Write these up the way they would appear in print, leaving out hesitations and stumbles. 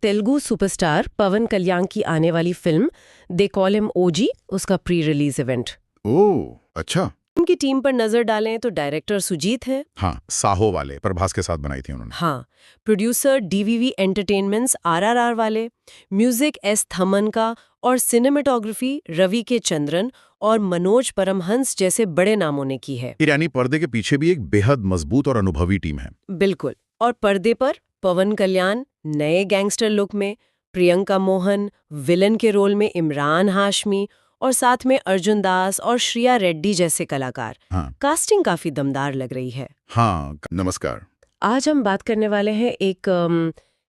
Telugu superstar पवन कल्याण की आने वाली फिल्म दे कॉल हिम ओजी, उसका प्री रिलीज इवेंट। ओह अच्छा। उनकी टीम पर नजर डालें तो डायरेक्टर सुजीत है। हाँ, साहो वाले प्रभास के साथ बनाई थी उन्होंने। हाँ, प्रोड्यूसर डीवीवी एंटरटेनमेंट्स आरआरआर वाले, म्यूजिक एस थमन का और सिनेमेटोग्राफी रवि के चंद्रन और मनोज परमहंस जैसे बड़े नामों ने की है। यानी पर्दे के पीछे भी एक बेहद मजबूत और अनुभवी टीम है। बिल्कुल। और पर्दे पर पवन कल्याण नए गैंगस्टर लुक में, प्रियंका मोहन विलन के रोल में, इमरान हाशमी और साथ में अर्जुन दास और श्रिया रेड्डी जैसे कलाकार। हाँ। कास्टिंग काफी दमदार लग रही है। हाँ, नमस्कार। आज हम बात करने वाले हैं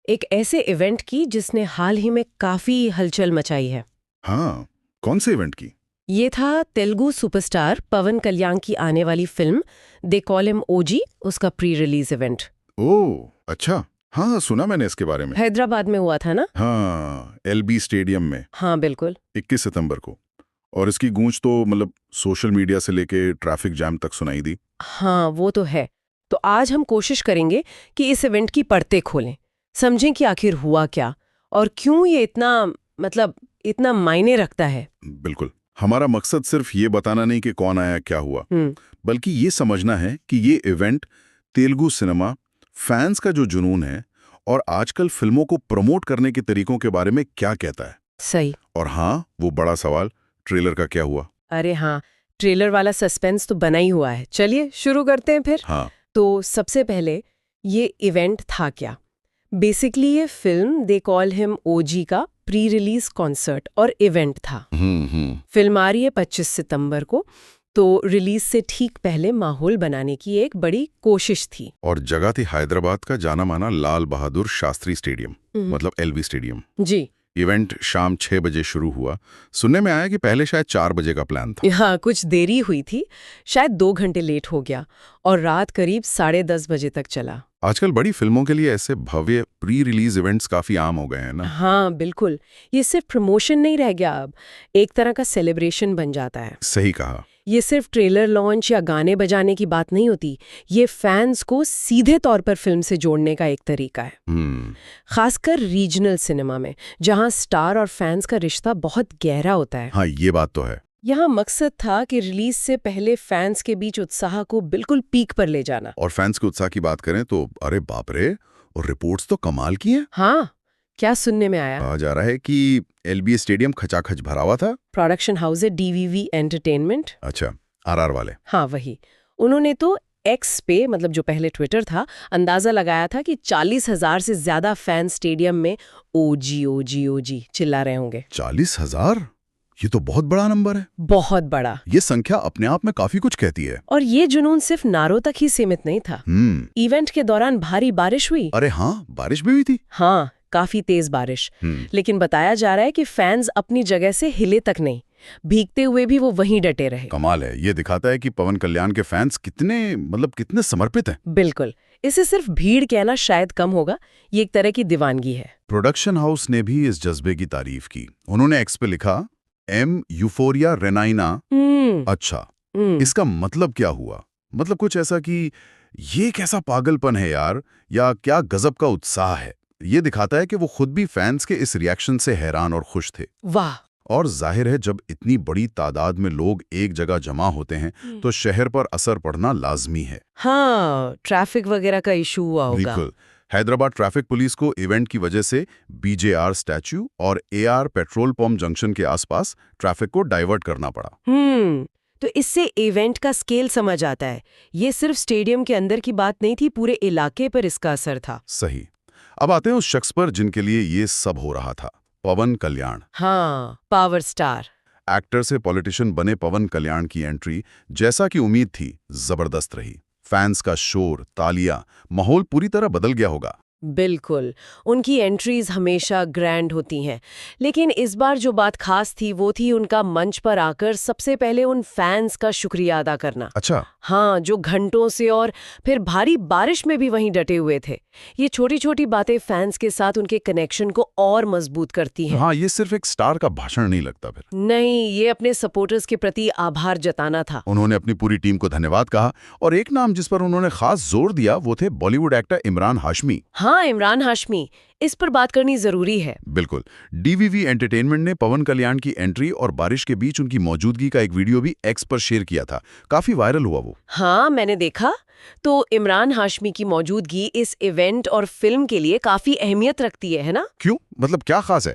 एक ऐसे इवेंट की जिसने हाल ही में काफी हलचल मचाई है। हाँ, कौन से इवेंट की? ये था तेलुगु सुपरस्टार पवन कल्याण की आने वाली फिल्म दे कॉल हिम ओजी, उसका प्री रिलीज इवेंट। ओह अच्छा। हाँ, सुना मैंने इसके बारे में। हैदराबाद में हुआ था ना? हाँ, एलबी स्टेडियम में। हाँ बिल्कुल। 21 सितंबर को। और इसकी गूंज तो मतलब सोशल मीडिया से लेके ट्रैफिक जैम तक सुनाई दी। हाँ वो तो है। तो आज हम कोशिश करेंगे कि इस इवेंट की परतें खोलें, समझें कि आखिर हुआ क्या और क्यों ये इतना मायने रखता है। बिल्कुल। हमारा मकसद सिर्फ ये बताना नहीं कि कौन आया क्या हुआ, बल्कि ये समझना है कि ये इवेंट तेलुगु सिनेमा, फैंस का जो जुनून है और आजकल फिल्मों को प्रमोट करने के तरीकों के बारे में क्या कहता है। सही। और हाँ, वो बड़ा सवाल, ट्रेलर का क्या हुआ? अरे हाँ, ट्रेलर वाला सस्पेंस तो बना ही हुआ है। चलिए शुरू करते हैं फिर। हाँ। तो सबसे पहले ये इवेंट था क्या? बेसिकली ये फिल्म दे कॉल हिम ओजी का प्री रिलीज कॉन्सर्ट और इवेंट था। फिल्म आ रही है 25 सितंबर को, तो रिलीज से ठीक पहले माहौल बनाने की एक बड़ी कोशिश थी। और जगह थी हैदराबाद का जाना माना लाल बहादुर शास्त्री स्टेडियम, मतलब एलबी स्टेडियम। जी। इवेंट शाम 6 बजे शुरू हुआ। सुनने में आया कि पहले शायद 4 बजे का प्लान था। हाँ, कुछ देरी हुई थी, शायद 2 घंटे लेट हो गया और रात करीब 10:30 बजे तक चला। आजकल बड़ी फिल्मों के लिए ऐसे भव्य प्री रिलीज इवेंट्स काफी आम हो गए हैं ना? हाँ बिल्कुल, ये सिर्फ प्रमोशन नहीं रह गया, अब एक तरह का सेलिब्रेशन बन जाता है। सही कहा। ये सिर्फ ट्रेलर लॉन्च या गाने बजाने की बात नहीं होती, ये फैंस को सीधे तौर पर फिल्म से जोड़ने का एक तरीका है। खासकर रीजनल सिनेमा में, जहां स्टार और फैंस का रिश्ता बहुत गहरा होता है। हाँ, ये बात तो है। यहाँ मकसद था कि रिलीज से पहले फैंस के बीच उत्साह को बिल्कुल पीक पर ले जाना। और फैंस के उत्साह की बात करें तो अरे बाप रे, और रिपोर्ट्स तो कमाल की हैं। हाँ, क्या सुनने में आया? कहा जा रहा है कि एलबी स्टेडियम खचाखच भरा हुआ था। प्रोडक्शन हाउस है डीवीवी एंटरटेनमेंट। अच्छा, आरआर वाले। हाँ वही। उन्होंने तो एक्स पे, मतलब जो पहले ट्विटर था, अंदाजा लगाया था कि 40,000 से ज्यादा फैन स्टेडियम में ओजी ओजी ओजी चिल्ला रहे होंगे। 40,000? ये तो बहुत बड़ा नंबर है। बहुत बड़ा। ये संख्या अपने आप में काफी कुछ कहती है। और ये जुनून सिर्फ नारों तक ही सीमित नहीं था। इवेंट के दौरान भारी बारिश हुई। अरे हाँ, बारिश भी हुई थी। हाँ, काफी तेज बारिश। लेकिन बताया जा रहा है कि फैंस अपनी जगह से हिले तक नहीं, भीगते हुए भी वो वहीं डटे रहे। कमाल है। ये दिखाता है कि पवन कल्याण के फैंस कितने समर्पित हैं। बिल्कुल। इसे सिर्फ भीड़ कहना शायद कम होगा, ये एक तरह की दीवानगी है। प्रोडक्शन हाउस ने भी इस जज्बे की तारीफ की। उन्होंने एक्स पे लिखा, एम यूफोरिया रेनाइना। अच्छा, इसका मतलब क्या हुआ? मतलब कुछ ऐसा कि ये कैसा पागलपन है यार, या क्या गजब का उत्साह है। ये दिखाता है कि वो खुद भी फैंस के इस रिएक्शन से हैरान और खुश थे। वाह। और जाहिर है, जब इतनी बड़ी तादाद में लोग एक जगह जमा होते हैं तो शहर पर असर पड़ना लाजमी है। हाँ, ट्रैफिक वगैरह का इशू हुआ होगा। बिल्कुल। हैदराबाद ट्रैफिक पुलिस को इवेंट की वजह से बीजेआर स्टैच्यू और एआर पेट्रोल पंप जंक्शन के आसपास ट्रैफिक को डाइवर्ट करना पड़ा। तो इससे इवेंट का स्केल समझ आता है। ये सिर्फ स्टेडियम के अंदर की बात नहीं थी, पूरे इलाके पर इसका असर था। सही। अब आते हैं उस शख्स पर जिनके लिए ये सब हो रहा था, पवन कल्याण। हाँ, पावर स्टार। एक्टर से पॉलिटिशियन बने पवन कल्याण की एंट्री, जैसा कि उम्मीद थी, जबरदस्त रही। फैंस का शोर, तालियां, माहौल पूरी तरह बदल गया होगा। बिल्कुल। उनकी एंट्रीज हमेशा ग्रैंड होती हैं, लेकिन इस बार जो बात खास थी वो थी उनका मंच पर आकर सबसे पहले उन फैंस का शुक्रिया अदा करना। अच्छा। हाँ, जो घंटों से और फिर भारी बारिश में भी वहीं डटे हुए थे। ये छोटी छोटी बातें फैंस के साथ उनके कनेक्शन को और मजबूत करती हैं। हाँ, ये सिर्फ एक स्टार का भाषण नहीं लगता फिर। नहीं, ये अपने सपोर्टर्स के प्रति आभार जताना था। उन्होंने अपनी पूरी टीम को धन्यवाद कहा, और एक नाम जिस पर उन्होंने खास जोर दिया वो थे बॉलीवुड एक्टर इमरान हाशमी। हाँ, हाँ, इमरान हाशमी, इस पर बात करनी जरूरी है। बिल्कुल। डीवीवी एंटरटेनमेंट ने पवन कल्याण की एंट्री और बारिश के बीच उनकी मौजूदगी का एक वीडियो भी एक्स पर शेयर किया था। काफी वायरल हुआ वो। हाँ, मैंने देखा। तो इमरान हाशमी की मौजूदगी इस इवेंट और फिल्म के लिए काफी अहमियत रखती है ना? क्यों? मतलब क्या खास है?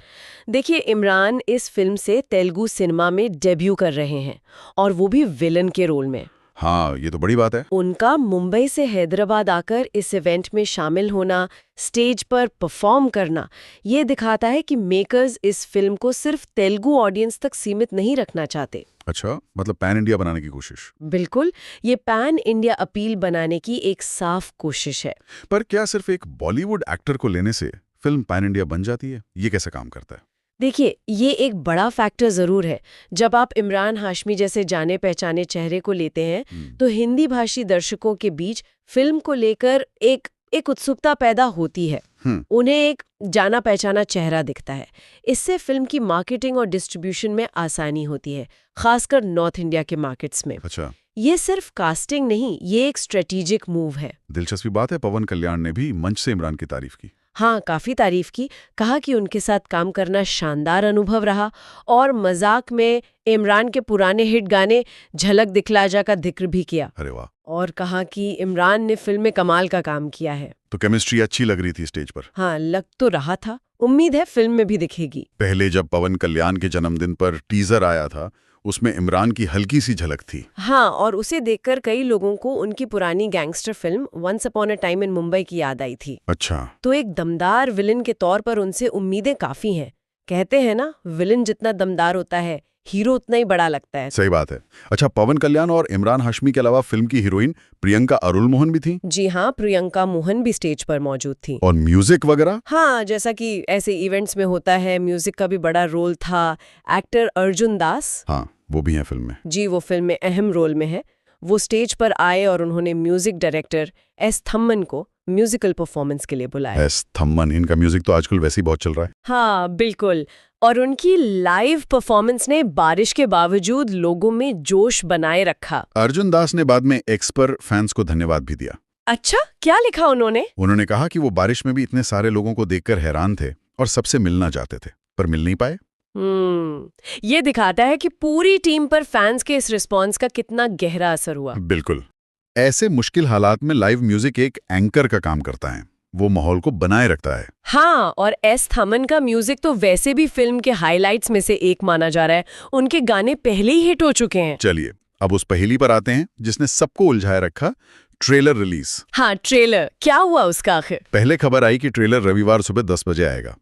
देखिए, इमरान इस फिल्म से तेलुगु सिनेमा में डेब्यू कर रहे हैं, और वो भी विलन के रोल में। हाँ, ये तो बड़ी बात है। उनका मुंबई से हैदराबाद आकर इस इवेंट में शामिल होना, स्टेज पर परफॉर्म करना, ये दिखाता है कि मेकर्स इस फिल्म को सिर्फ तेलुगु ऑडियंस तक सीमित नहीं रखना चाहते। अच्छा, मतलब पैन इंडिया बनाने की कोशिश। बिल्कुल, ये पैन इंडिया अपील बनाने की एक साफ कोशिश है। पर क्या सिर्फ एक बॉलीवुड एक्टर को लेने से फिल्म पैन इंडिया बन जाती है? ये कैसे काम करता है? देखिए, ये एक बड़ा फैक्टर जरूर है। जब आप इमरान हाशमी जैसे जाने पहचाने चेहरे को लेते हैं, तो हिंदी भाषी दर्शकों के बीच फिल्म को लेकर एक उत्सुकता पैदा होती है। उन्हें एक जाना पहचाना चेहरा दिखता है। इससे फिल्म की मार्केटिंग और डिस्ट्रीब्यूशन में आसानी होती है, खासकर नॉर्थ इंडिया के मार्केट्स में। अच्छा, ये सिर्फ कास्टिंग नहीं, ये एक स्ट्रेटेजिक मूव है। दिलचस्पी बात है, पवन कल्याण ने भी मंच से इमरान की तारीफ की। हाँ, काफी तारीफ की। कहा कि उनके साथ काम करना शानदार अनुभव रहा, और मजाक में इमरान के पुराने हिट गाने झलक दिखला जा का जिक्र भी किया। अरे वाह। और कहा कि इमरान ने फिल्म में कमाल का काम किया है। तो केमिस्ट्री अच्छी लग रही थी स्टेज पर। हाँ, लग तो रहा था। उम्मीद है फिल्म में भी दिखेगी। पहले जब पवन कल्याण के जन्मदिन पर टीजर आया था, उसमें इमरान की हल्की सी झलक थी। हाँ, और उसे देखकर कई लोगों को उनकी पुरानी gangster film once upon a time in Mumbai की याद आई थी। अच्छा। तो एक दमदार विलन के तौर पर उनसे उम्मीदें काफी हैं। कहते हैं ना, विलन जितना दमदार होता है, हीरो उतना ही बड़ा लगता है। सही बात है। अच्छा, पवन कल्याण और इमरान हाशमी के अलावा फिल्म की हीरोइन प्रियंका अरुल मोहन भी थी? जी हाँ, प्रियंका मोहन भी स्टेज पर मौजूद थी। और म्यूजिक वगैरह? हाँ, जैसा कि ऐसे इवेंट्स में होता है, म्यूजिक का भी बड़ा रोल था। एक्टर अर्जुन दास, हाँ, वो भी है फिल्म में। जी, वो फिल्म में अहम रोल में है। वो स्टेज पर आए और उन्होंने म्यूजिक डायरेक्टर एस थम्मन को म्यूजिकल परफॉर्मेंस के लिए बुलाया। एस थम्मन, इनका म्यूजिक तो आजकल वैसे ही बहुत चल रहा है। हाँ, बिल्कुल। और उनकी लाइव परफॉर्मेंस ने बारिश के बावजूद लोगों में जोश बनाए रखा। अर्जुन दास ने बाद में एक्स पर फैंस को धन्यवाद भी दिया। अच्छा, क्या लिखा उन्होंने? उन्होंने कहा कि वो बारिश में भी इतने सारे लोगों को देखकर हैरान थे और सबसे मिलना चाहते थे, पर मिल नहीं पाए। ये दिखाता है कि पूरी टीम पर फैंस के इस रिस्पॉन्स का कितना गहरा असर हुआ। बिल्कुल। ऐसे मुश्किल हालात में लाइव म्यूजिक एक एंकर का काम करता है, वो माहौल को बनाए रखता है। हाँ, और एस थमन का म्यूजिक तो वैसे भी फिल्म के हाइलाइट्स में से एक माना जा रहा है। उनके गाने पहले ही हिट हो चुके हैं। चलिए, अब उस पहेली पर आते हैं जिसने सबको उलझाए रखा, ट्रेलर रिलीज। हाँ, ट्रेलर क्या हुआ उसका आखिर? पहले खबर आई कि ट्रेलर रविवार सुबह 10 बजे आएगा।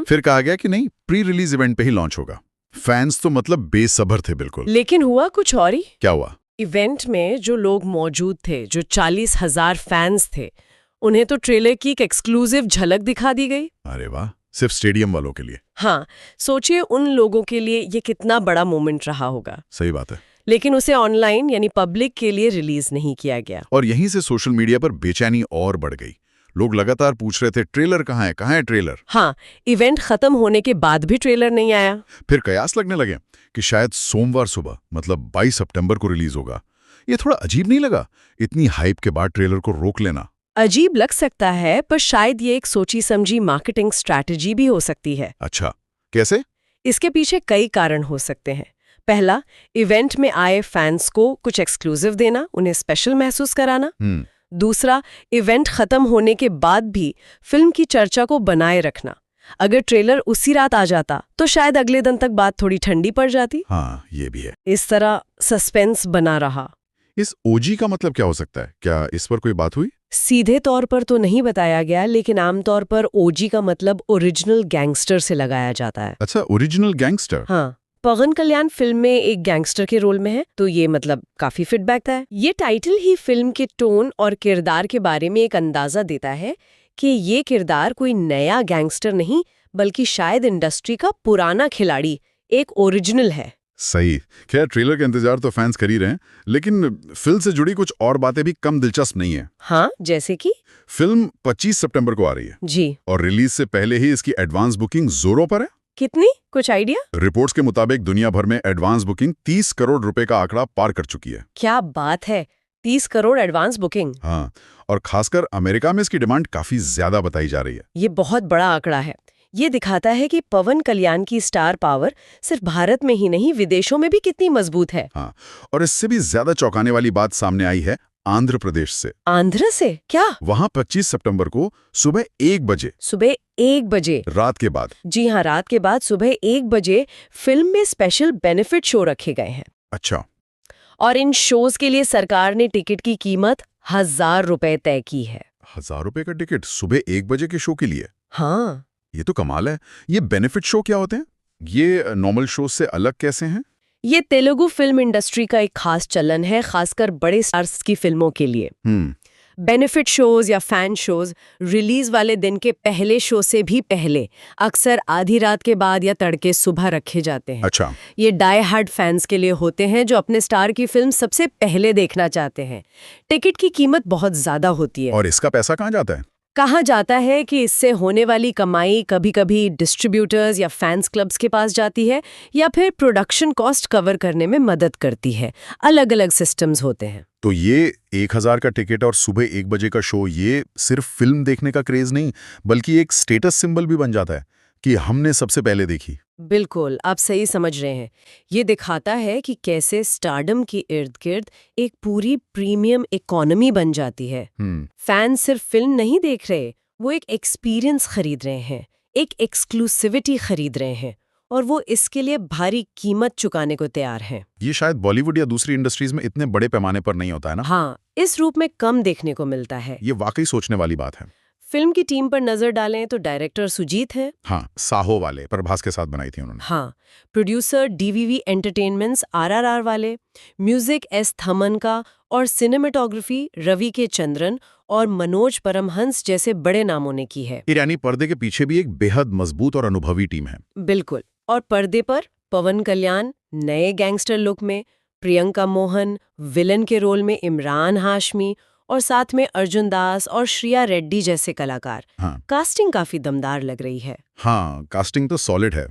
फिर कहा गया कि नहीं, प्री रिलीज इवेंट पे ही लॉन्च होगा। फैंस तो मतलब बेसब्र थे बिल्कुल। लेकिन हुआ कुछ और ही। क्या हुआ? इवेंट में जो लोग मौजूद थे, जो 40,000 फैंस थे, उन्हें तो ट्रेलर की एक एक्सक्लूसिव झलक दिखा दी गई। अरे वाह, सिर्फ स्टेडियम वालों के लिए। हाँ, सोचिए उन लोगों के लिए ये कितना बड़ा मोमेंट रहा होगा। सही बात है। लेकिन उसे ऑनलाइन यानी पब्लिक के लिए रिलीज नहीं किया गया। और यहीं से सोशल मीडिया पर बेचैनी और बढ़ गई। लोग लगातार पूछ रहे थे, ट्रेलर कहाँ है, कहाँ है ट्रेलर? हाँ, इवेंट खत्म होने के बाद भी ट्रेलर नहीं आया। फिर कयास लगने लगे कि शायद सोमवार सुबह, मतलब 22 सितंबर को रिलीज होगा। ये थोड़ा अजीब नहीं लगा? इतनी हाइप के बाद ट्रेलर को रोक लेना। अजीब लग सकता है, पर शायद ये एक सोची समझी मार्केटिंग स्ट्रैटेजी भी हो सकती है। अच्छा, कैसे? इसके पीछे कई कारण हो सकते हैं। पहला, इवेंट में आए फैंस को कुछ एक्सक्लूसिव देना, उन्हें स्पेशल महसूस कराना। दूसरा, इवेंट खत्म होने के बाद भी फिल्म की चर्चा को बनाए रखना। अगर ट्रेलर उसी रात आ जाता तो शायद अगले दिन तक बात थोड़ी ठंडी पड़ जाती। हाँ, ये भी है। इस तरह सस्पेंस बना रहा। इस ओजी का मतलब क्या हो सकता है? क्या इस पर कोई बात हुई? सीधे तौर पर तो नहीं बताया गया, लेकिन आमतौर पर ओजी का मतलब ओरिजिनल गैंगस्टर से लगाया जाता है। अच्छा, ओरिजिनल गैंगस्टर। हाँ, पवन कल्याण फिल्म में एक गैंगस्टर के रोल में है, तो ये मतलब काफी फिट बैठता है। ये टाइटल ही फिल्म के टोन और किरदार के बारे में एक अंदाजा देता है कि ये किरदार कोई नया गैंगस्टर नहीं, बल्कि शायद इंडस्ट्री का पुराना खिलाड़ी, एक ओरिजिनल है। सही। खैर, ट्रेलर का इंतजार तो फैंस कर ही रहे हैं, लेकिन फिल्म से जुड़ी कुछ और बातें भी कम दिलचस्प नहीं है। हाँ, जैसे कि? फिल्म 25 सितंबर को आ रही है जी, और रिलीज से पहले ही इसकी एडवांस बुकिंग जोरों पर है। कितनी? कुछ आइडिया? रिपोर्ट्स के मुताबिक दुनिया भर में एडवांस बुकिंग 30 करोड़ रुपए का आंकड़ा पार कर चुकी है। क्या बात है! 30 करोड़ एडवांस बुकिंग। हाँ, और खासकर अमेरिका में इसकी डिमांड काफी ज्यादा बताई जा रही है। ये बहुत बड़ा आंकड़ा है। ये दिखाता है कि पवन कल्याण की स्टार पावर सिर्फ भारत में ही नहीं, विदेशों में भी कितनी मजबूत है। हाँ, और इससे भी ज्यादा चौंकाने वाली बात सामने आई है आंध्र प्रदेश से। आंध्र से क्या? वहाँ 25 सितंबर को सुबह 1 बजे, सुबह 1 बजे, रात के बाद। जी हाँ, रात के बाद सुबह 1 बजे फिल्म में स्पेशल बेनिफिट शो रखे गए हैं। अच्छा। और इन शोज के लिए सरकार ने टिकट की कीमत 1000 रुपए तय की है। 1000 रुपए का टिकट सुबह 1 बजे के शो के लिए? हाँ, ये तो कमाल है। ये बेनिफिट शो क्या होते हैं? ये नॉर्मल शो से अलग कैसे हैं? ये तेलुगु फिल्म इंडस्ट्री का एक खास चलन है, खासकर बड़े स्टार्स की फिल्मों के लिए। बेनिफिट शोज या फैन शोज रिलीज वाले दिन के पहले शो से भी पहले, अक्सर आधी रात के बाद या तड़के सुबह रखे जाते हैं। अच्छा। ये डाई हार्ड फैंस के लिए होते हैं जो अपने स्टार की फिल्म सबसे पहले देखना चाहते हैं। टिकट की कीमत बहुत ज्यादा होती है। और इसका पैसा कहाँ जाता है? कहा जाता है कि इससे होने वाली कमाई कभी कभी डिस्ट्रीब्यूटर्स या फैंस क्लब्स के पास जाती है, या फिर प्रोडक्शन कॉस्ट कवर करने में मदद करती है। अलग अलग सिस्टम्स होते हैं। तो ये 1000 का टिकट और सुबह 1 बजे का शो, ये सिर्फ फिल्म देखने का क्रेज नहीं, बल्कि एक स्टेटस सिंबल भी बन जाता है कि हमने सबसे पहले देखी। बिल्कुल, आप सही समझ रहे हैं। ये दिखाता है कि कैसे स्टारडम के इर्द गिर्द एक पूरी प्रीमियम इकोनॉमी बन जाती है। फैन सिर्फ फिल्म नहीं देख रहे, वो एक एक्सपीरियंस खरीद रहे हैं, एक एक्सक्लूसिविटी खरीद रहे हैं, और वो इसके लिए भारी कीमत चुकाने को तैयार हैं। ये शायद बॉलीवुड या दूसरी इंडस्ट्रीज में इतने बड़े पैमाने पर नहीं होता है ना? हाँ, इस रूप में कम देखने को मिलता है। ये वाकई सोचने वाली बात है। फिल्म की टीम पर नजर डालें तो डायरेक्टर सुजीत हैं। हाँ, साहो वाले प्रभास के साथ बनाई थी उन्होंने। हाँ, प्रोड्यूसर डीवीवी एंटरटेनमेंट्स आरआरआर वाले, म्यूजिक एस थमन का, और सिनेमेटोग्राफी रवि के चंद्रन और मनोज परमहंस जैसे बड़े नामों ने की है। यानी पर्दे के पीछे भी एक बेहद मजबूत और अनुभवी टीम है। बिल्कुल। और पर्दे पर पवन कल्याण नए गैंगस्टर लुक में, प्रियंका मोहन विलन के रोल में, इमरान हाशमी, और साथ में अर्जुन दास और श्रिया रेड्डी जैसे कलाकार। हाँ। कास्टिंग काफी दमदार लग रही है। हाँ, कास्टिंग तो सॉलिड है।